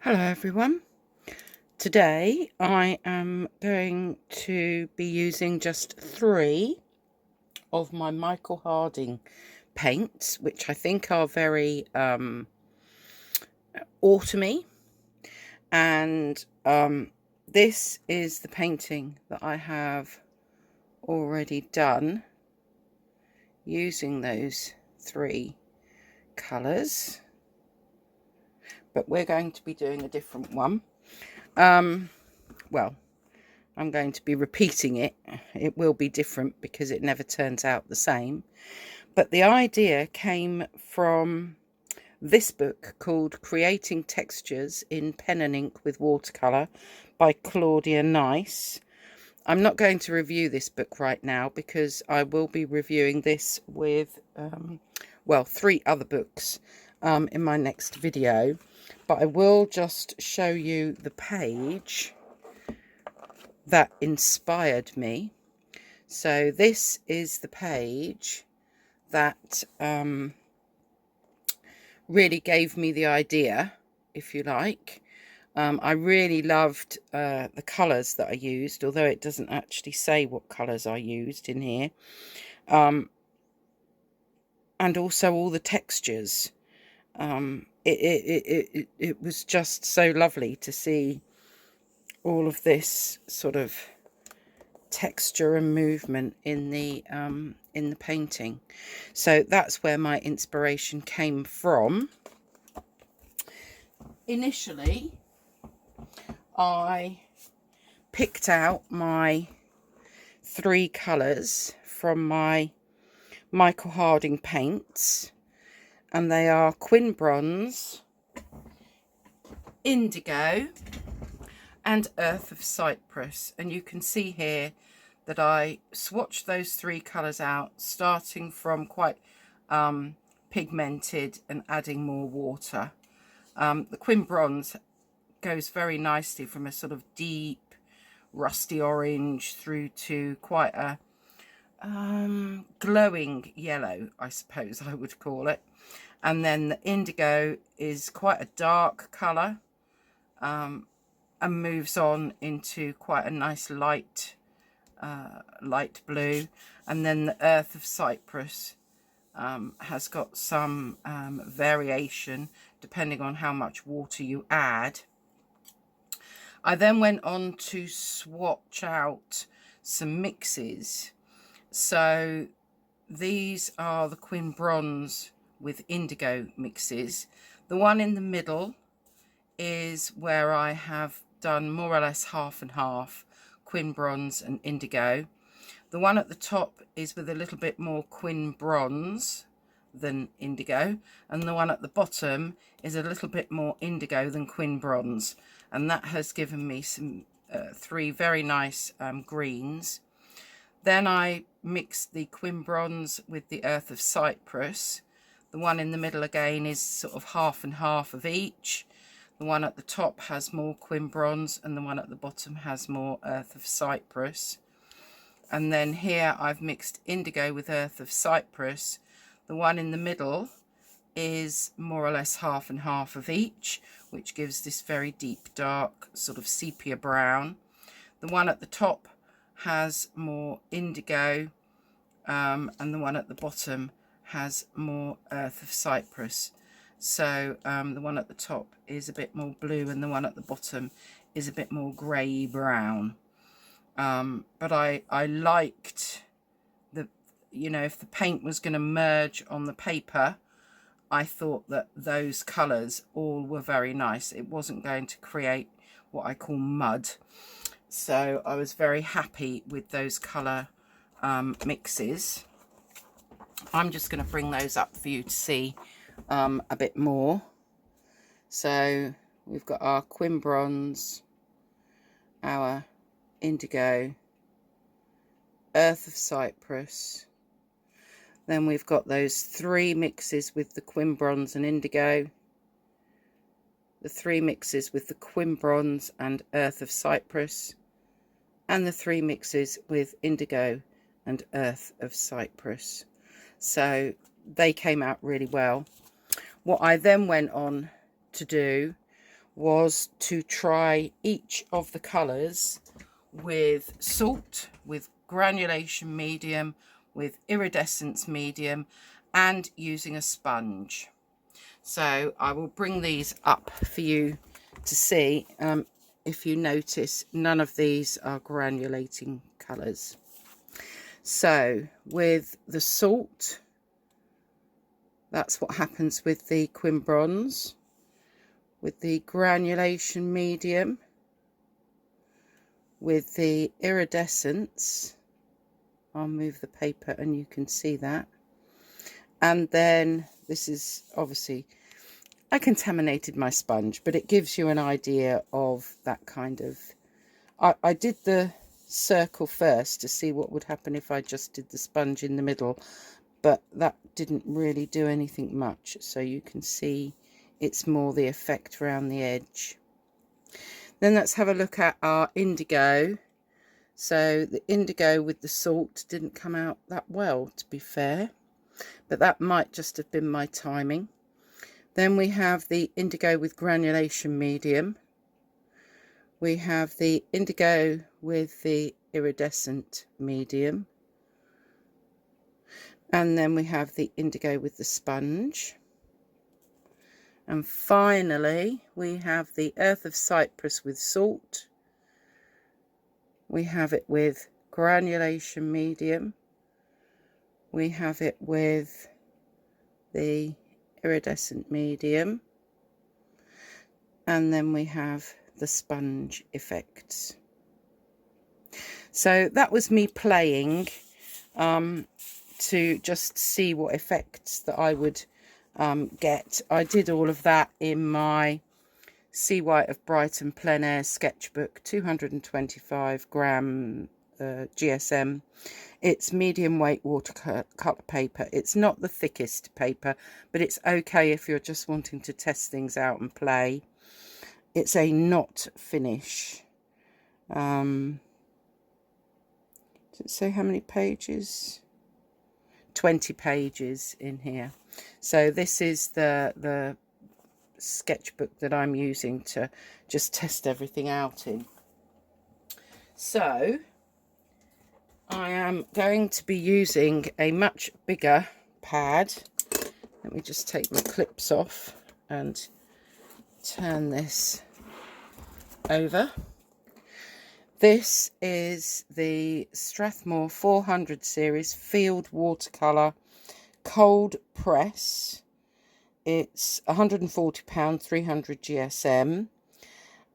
Hello everyone. Today I am going to be using just 3 of my Michael Harding paints, which I think are very autumny, and this is the painting that I have already done using those 3 colours, but we're going to be doing a different one. Well, I'm going to be repeating it. It will be different because it never turns out the same. But the idea came from this book called Creating Textures in Pen and Ink with Watercolour by Claudia Nice. I'm not going to review this book right now because I will be reviewing this with, 3 other books in my next video. But I will just show you the page that inspired me. So this is the page that really gave me the idea, if you like. I really loved the colours that I used, although it doesn't actually say what colours I used in here. And also all the textures. It was just so lovely to see all of this sort of texture and movement in the painting. So that's where my inspiration came from. Initially, I picked out my 3 colours from my Michael Harding paints, and they are Quin Bronze, Indigo and Earth of Cyprus. And you can see here that I swatched those 3 colours out, starting from quite pigmented and adding more water. The Quin Bronze goes very nicely from a sort of deep rusty orange through to quite a glowing yellow, I suppose I would call it. And then the Indigo is quite a dark colour and moves on into quite a nice light blue. And then the Earth of Cyprus has got some variation depending on how much water you add. I then went on to swatch out some mixes. So these are the Quin Bronze with Indigo mixes. The one in the middle is where I have done more or less half and half Quin Bronze and Indigo. The one at the top is with a little bit more Quin Bronze than Indigo, and the one at the bottom is a little bit more Indigo than Quin Bronze, and that has given me some 3 very nice greens. Then I mixed the Quin Bronze with the Earth of Cyprus. The one in the middle again is sort of half and half of each. The one at the top has more Quin Bronze and the one at the bottom has more Earth of Cyprus. And then here I've mixed Indigo with Earth of Cyprus. The one in the middle is more or less half and half of each, which gives this very deep dark sort of sepia brown. The one at the top has more Indigo and the one at the bottom has more Earth of Cyprus. So the one at the top is a bit more blue and the one at the bottom is a bit more grey brown. But I liked the, if the paint was going to merge on the paper, I thought that those colours all were very nice. It wasn't going to create what I call mud. So I was very happy with those colour mixes. I'm just going to bring those up for you to see a bit more. So we've got our Quin Bronze, our Indigo, Earth of Cyprus. Then we've got those 3 mixes with the Quin Bronze and Indigo, the 3 mixes with the Quin Bronze and Earth of Cyprus, and the 3 mixes with Indigo and Earth of Cyprus. So they came out really well. What I then went on to do was to try each of the colours with salt, with granulation medium, with iridescence medium, and using a sponge. So I will bring these up for you to see. If you notice, none of these are granulating colours. So with the salt, that's what happens with the Quimbronze. With the granulation medium, with the iridescence, I'll move the paper and you can see that. And then this is obviously, I contaminated my sponge, but it gives you an idea of that kind of, I did the circle first to see what would happen if I just did the sponge in the middle, but that didn't really do anything much. So you can see it's more the effect around the edge. Then let's have a look at our indigo. So the indigo with the salt didn't come out that well, to be fair, but that might just have been my timing. Then we have the indigo with granulation medium. We have the indigo with the iridescent medium. And then we have the indigo with the sponge. And finally, we have the Earth of Cyprus with salt. We have it with granulation medium. We have it with the iridescent medium. And then we have the sponge effects. So that was me playing to just see what effects that I would get. I did all of that in my Sea White of Brighton Plein Air sketchbook, 225 gram GSM. It's medium weight watercolour paper. It's not the thickest paper, but it's okay if you're just wanting to test things out and play. It's a not finish. Does it say how many pages? 20 pages in here. So this is the sketchbook that I'm using to just test everything out in. So I am going to be using a much bigger pad. Let me just take my clips off and turn this over. This is the Strathmore 400 series field watercolour cold press. It's £140, 300 GSM,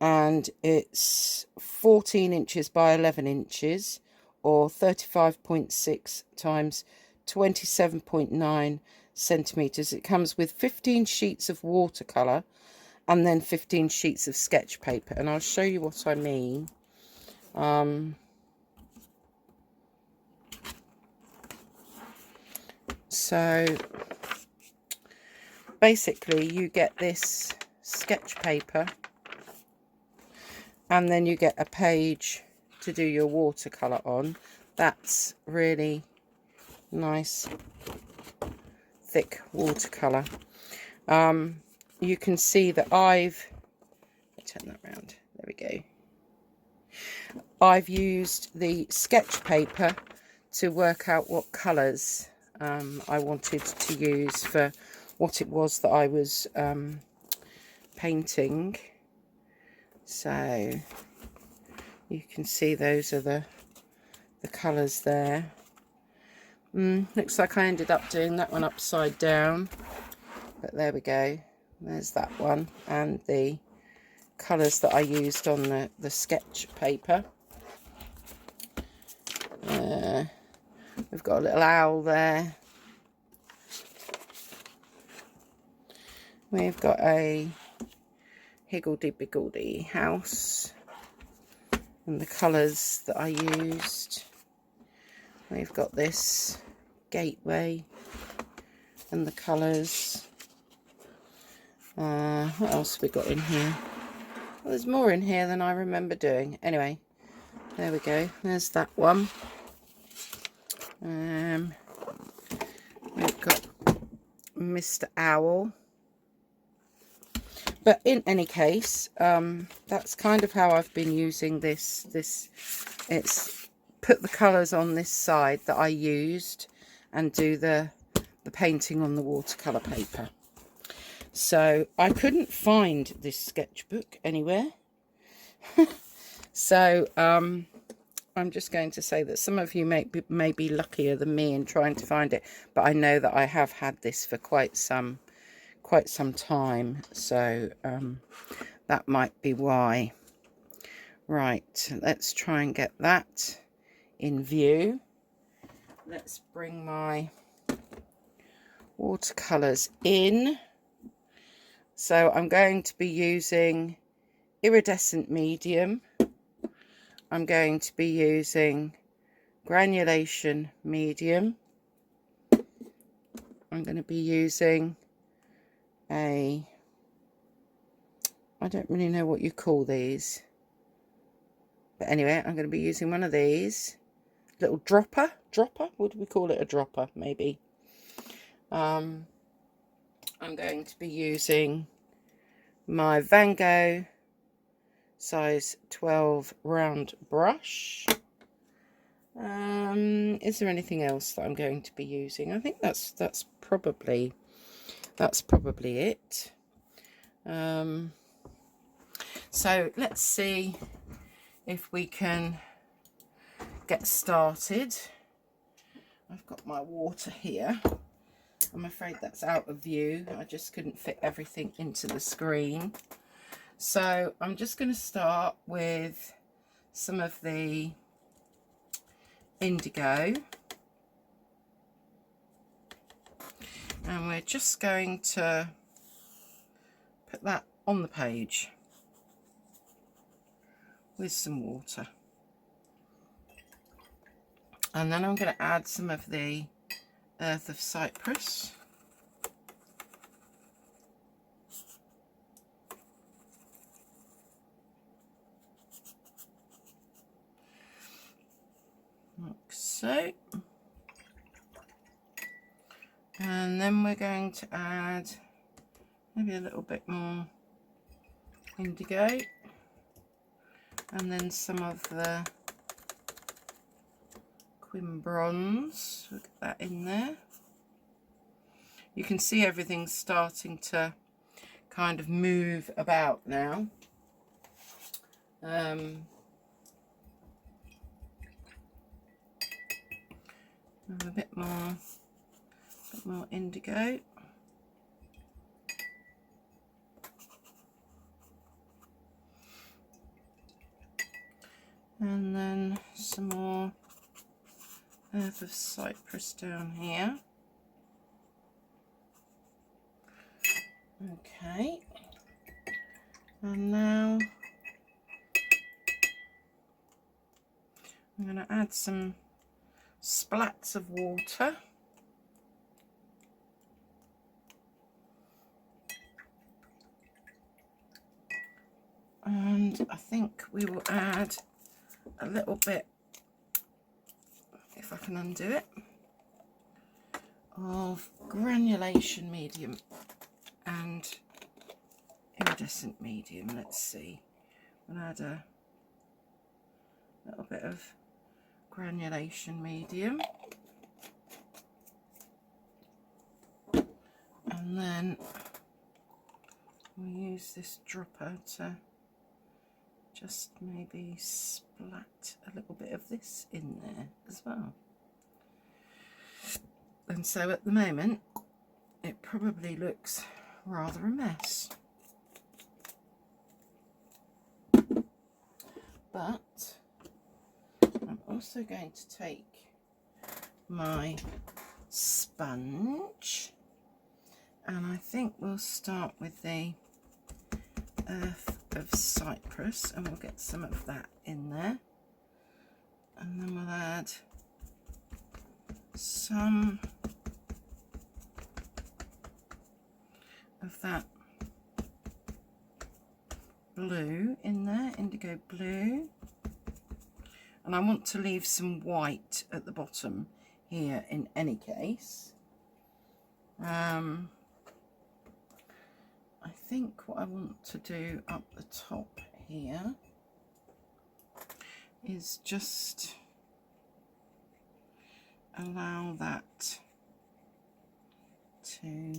and it's 14 inches by 11 inches, or 35.6 times 27.9 centimetres. It comes with 15 sheets of watercolour and then 15 sheets of sketch paper, and I'll show you what I mean. So basically you get this sketch paper and then you get a page to do your watercolour on. That's really nice thick watercolour. You can see that I've turn that around, there we go. I've used the sketch paper to work out what colours I wanted to use for what it was that I was painting. So you can see those are the colours there. Looks like I ended up doing that one upside down, but there we go. There's that one, and the colours that I used on the sketch paper. We've got a little owl there. We've got a higgledy-piggledy house, and the colours that I used. We've got this gateway and the colours. What else have we got in here? Well, there's more in here than I remember doing. Anyway, there we go. There's that one. We've got Mr. Owl. But in any case, that's kind of how I've been using this. It's put the colours on this side that I used and do the painting on the watercolour paper. So I couldn't find this sketchbook anywhere. So I'm just going to say that some of you may be luckier than me in trying to find it, but I know that I have had this for quite some time, so that might be why. Right, let's try and get that in view. Let's bring my watercolours in. So I'm going to be using iridescent medium. I'm going to be using granulation medium. I'm going to be using I don't really know what you call these, but anyway, I'm going to be using one of these little dropper, would we call it a dropper? Maybe. I'm going to be using my Van Gogh size 12 round brush. Is there anything else that I'm going to be using? I think that's probably it. So let's see if we can get started. I've got my water here. I'm afraid that's out of view. I just couldn't fit everything into the screen. So I'm just going to start with some of the indigo. And we're just going to put that on the page with some water. And then I'm going to add some of the Earth of Cyprus. Like so. And then we're going to add maybe a little bit more indigo. And then some of the Quim bronze. Look at that in there. You can see everything's starting to kind of move about now. A bit more indigo. And then some more Earth of Cyprus down here. Okay. And now I'm going to add some splats of water. And I think we will add a little bit, if I can undo it, of granulation medium and iridescent medium. Let's see. I'll add a little bit of granulation medium. And then we'll use this dropper to just maybe splat a little bit of this in there as well. And so at the moment it probably looks rather a mess, but I'm also going to take my sponge, and I think we'll start with the Earth of Cyprus, and we'll get some of that in there, and then we'll add some of that blue in there, indigo blue, and I want to leave some white at the bottom here in any case. I think what I want to do up the top here is just allow that to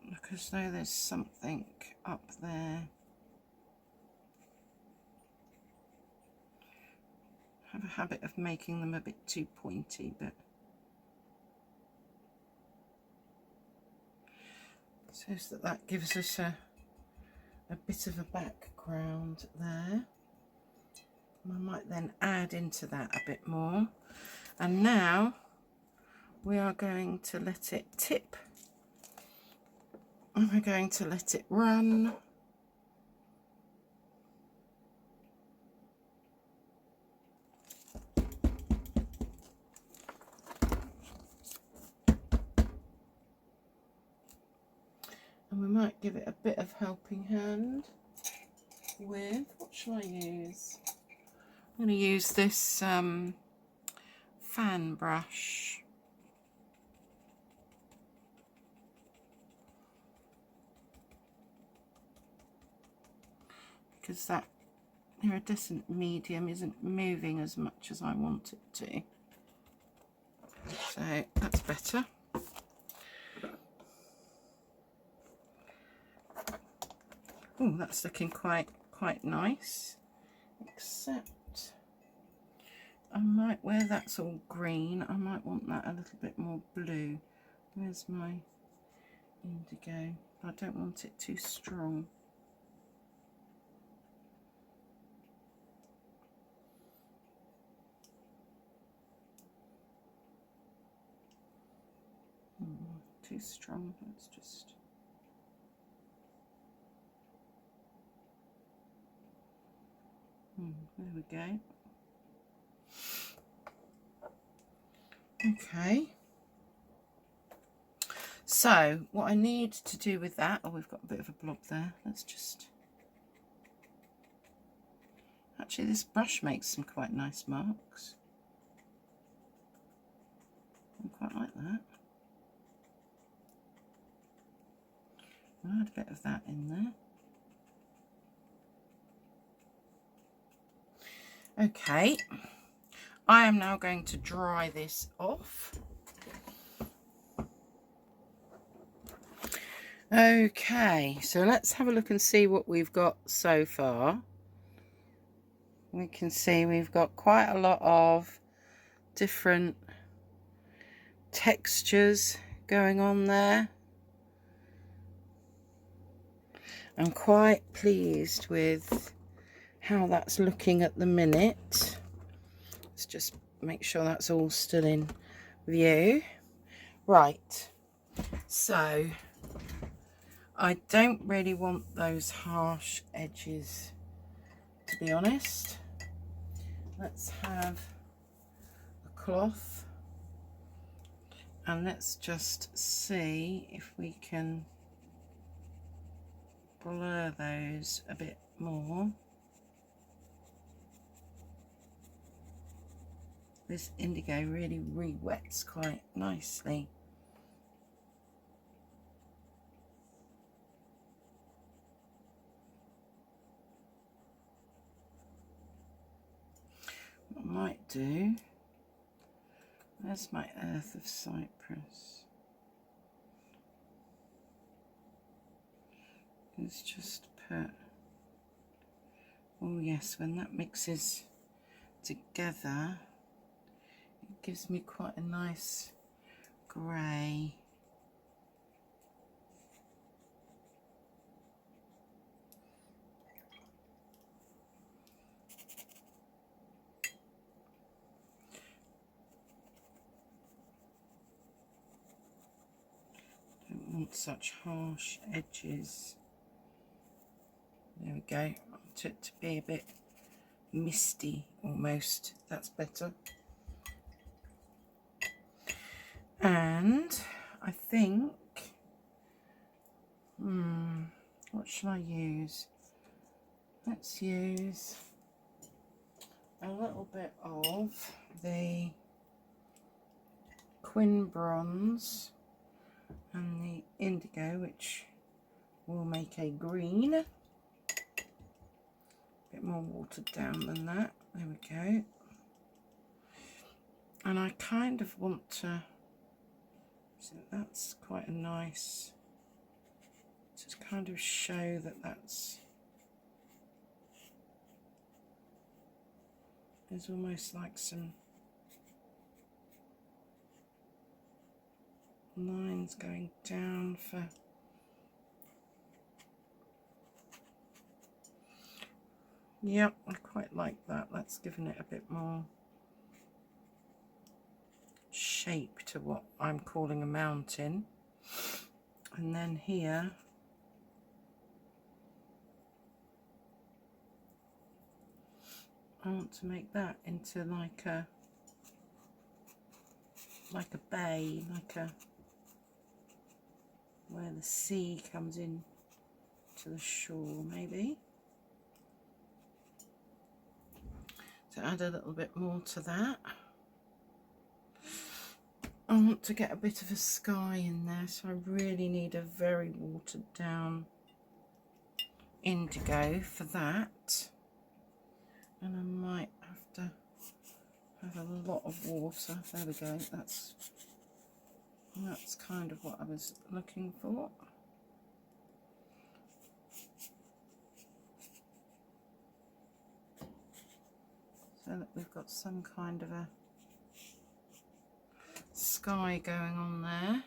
look as though there's something up there. I have a habit of making them a bit too pointy, but so that gives us a bit of a background there. I might then add into that a bit more. And now we are going to let it tip. And we're going to let it run. And we might give it a bit of helping hand with, what shall I use? I'm going to use this fan brush. Because that iridescent medium isn't moving as much as I want it to. So that's better. Oh, that's looking quite nice. Except I might, where that's all green, I might want that a little bit more blue. Where's my indigo? I don't want it too strong. Too strong. Let's just there we go. Okay. So what I need to do with that, oh, we've got a bit of a blob there. Let's just, actually this brush makes some quite nice marks. I quite like that. I'll add a bit of that in there. Okay, I am now going to dry this off. Okay, so let's have a look and see what we've got so far. We can see we've got quite a lot of different textures going on there. I'm quite pleased with how that's looking at the minute. Let's just make sure that's all still in view. Right, so I don't really want those harsh edges, to be honest. Let's have a cloth and let's just see if we can blur those a bit more. This indigo really re-wets quite nicely. What I might do, there's my earth of cypress. Let's just put, oh yes, when that mixes together, it gives me quite a nice grey. Don't want such harsh edges. There we go. I want it to be a bit misty almost. That's better. And I think, what shall I use? Let's use a little bit of the Quin Bronze and the Indigo, which will make a green. A bit more watered down than that. There we go. And I kind of want to, so that's quite a nice, just kind of show that that's, there's almost like some lines going down for, yep, I quite like that. That's given it a bit more shape to what I'm calling a mountain. And then here I want to make that into like a bay, like a, where the sea comes in to the shore, maybe. To add a little bit more to that. I want to get a bit of a sky in there, so I really need a very watered down indigo for that. And I might have to have a lot of water. There we go. That's kind of what I was looking for. So that we've got some kind of a sky going on there.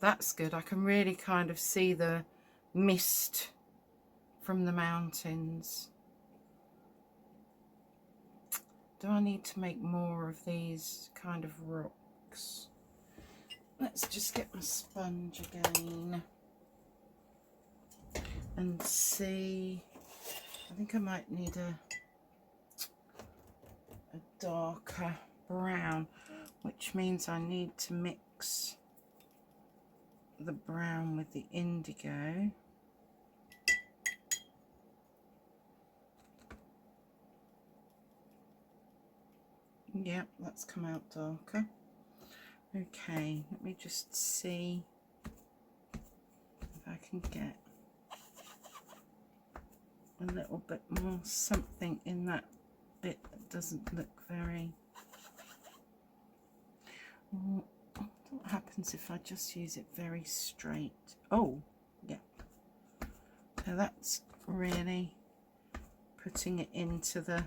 That's good. I can really kind of see the mist from the mountains. Do I need to make more of these kind of rocks? Let's just get my sponge again and see. I think I might need a darker brown, which means I need to mix the brown with the indigo. Yep, that's come out darker. Okay, let me just see if I can get a little bit more something in that bit that doesn't look very... What happens if I just use it very straight? Oh, yeah. So that's really putting it into the...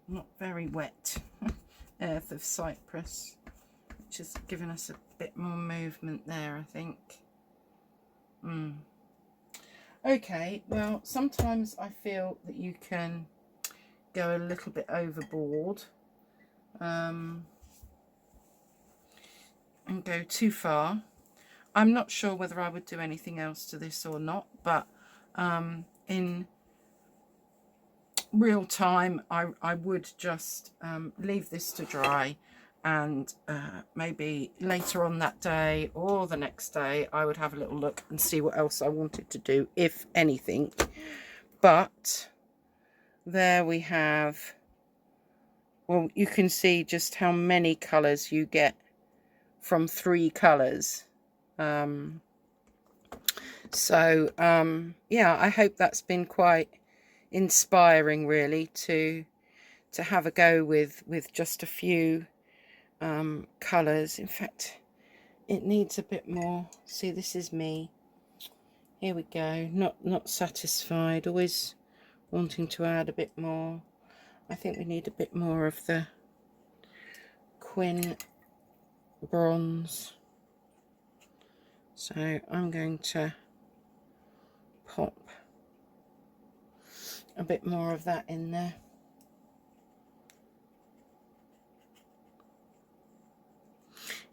not very wet earth of Cyprus, which has given us a bit more movement there, I think. Okay, well, sometimes I feel that you can go a little bit overboard and go too far. I'm not sure whether I would do anything else to this or not, but in real time I would just leave this to dry, and maybe later on that day or the next day I would have a little look and see what else I wanted to do, if anything. But there we have, well, you can see just how many colours you get from 3 colours. Yeah, I hope that's been quite inspiring, really, to have a go with just a few colours. In fact, it needs a bit more. See, this is me. Here we go. Not satisfied, always wanting to add a bit more. I think we need a bit more of the Quin Bronze, so I'm going to pop a bit more of that in there.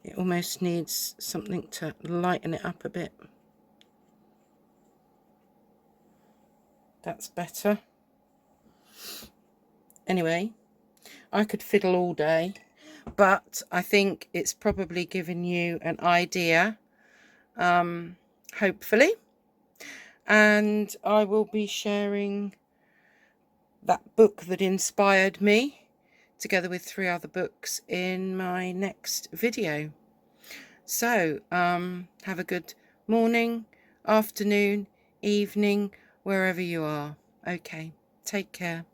It almost needs something to lighten it up a bit. That's better. Anyway, I could fiddle all day, but I think it's probably given you an idea, hopefully. And I will be sharing that book that inspired me, together with 3 other books, in my next video. So have a good morning, afternoon, evening, wherever you are. Okay, take care.